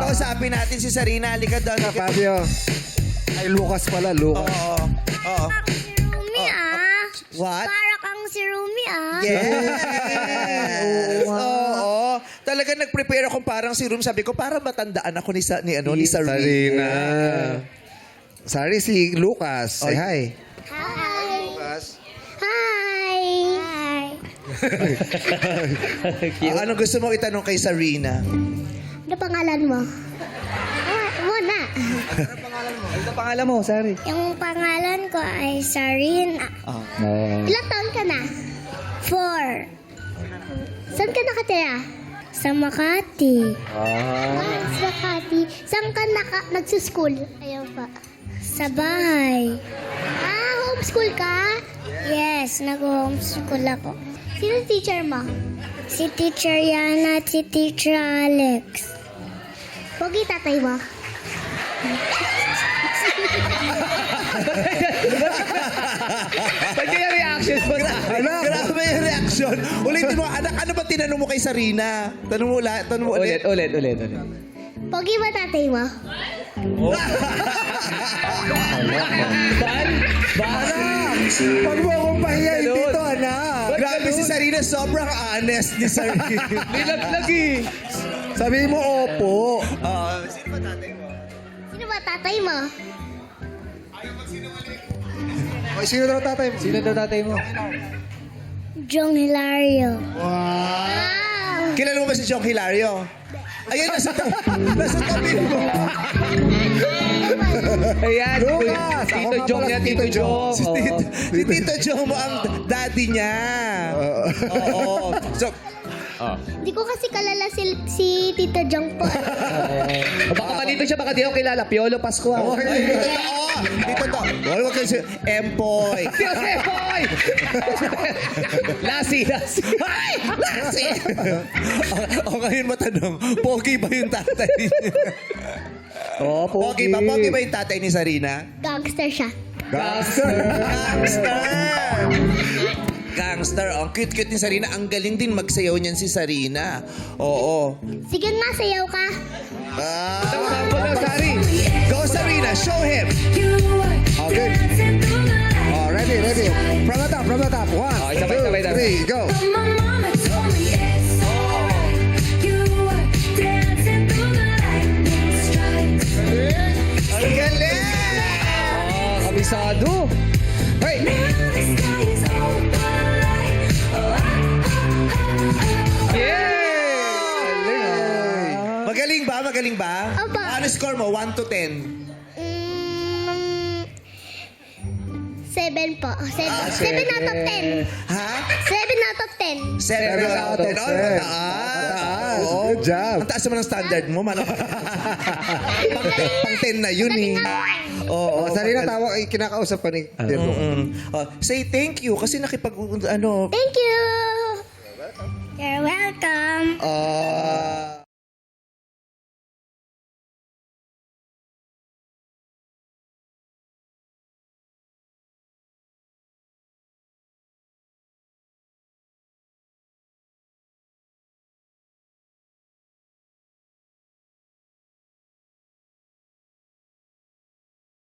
Kausapin natin si Sarina. Halika doon. Fabio. Ay, Lucas pala, Lucas. Oo. Oo. Si Rumi What? Para kang si Rumi Yes! Oo. Talaga nag-prepare akong parang si Room. Sabi ko, para matandaan ako ni Sarina. Sarina. Sorry, si Lucas. Say hi. Hi. Lucas. Hi. Hi. Anong gusto mo itanong kay Sarina? Ano pangalan mo? Muna. Ano pangalan mo, Sari? Yung pangalan ko ay Sarina. Ilang taon ka na? 4. Saan ka nakatira? Sa Makati. Sa Makati. Saan ka nagsuschool? Ayaw pa. Sa bahay. Homeschool ka? Yes, nag-homeschool ako. Sino teacher mo? Si Teacher Yana at si Teacher Alex. Pogi tatay mo? Ba't kaya reaction mo na? Grabe yung reaction. Ulitin mo, anak, ano ba tinanong mo kay Sarina? Tanong mo ulit. Ulit. Pogi ba tatay mo? Pag mo akong pahiyain Ganun. dito, anak. Grabe si Sarina, sobrang honest ni Sarina. Nilaglag eh. Sabihin mo, opo. Sino ba tatay mo? Ay, sino daw tatay mo? Sino daw tatay mo? Jong Hilario. Wow. Kilala mo ba si Jong Hilario? Ayun, nasa tabi mo. Ayan, Lucas! Ako Tito nga Jong pala niya, si Tito Tito Jong. Si Tito Jong mo ang daddy niya. Oo. So, Hindi ko kasi kalala si Tito Jong po. Baka pa dito siya, baka di ako kilala. Piolo Pascual. ay, dito to. Wala ka si Empoy. Si Jose Boy! Lassie. Ay! Lasi! O ngayon matanong, pogi ba yung tatay niya? Oh, Pogi ba? Pogi ba yung tatay ni Sarina? Gangster siya. Gangster. Gangster. Ang cute-cute ni Sarina. Ang galing din magsayaw niyan si Sarina. Oo. Sige na, sayaw ka. Sample na, Sari. Go Sarina, show him. Okay. Oh, ready. From the top. 1, Okay, sabay, 2, sabay. 3, go. Ang galing! Kabisado. Hey! Yeah! Magaling ba? Opo. Ano score mo? 1 to 10? 7 po. 7 out of 10. Ha? 7 out of 10. 7 out of 10. Oh, mataas. Oo. Good job. Ang taas naman ang standard mo, mano. pang 10 na yun eh. Oh, Sarina, tawa, kinakausap pa ni Lucas. Say thank you kasi Thank you. You're welcome. Ah...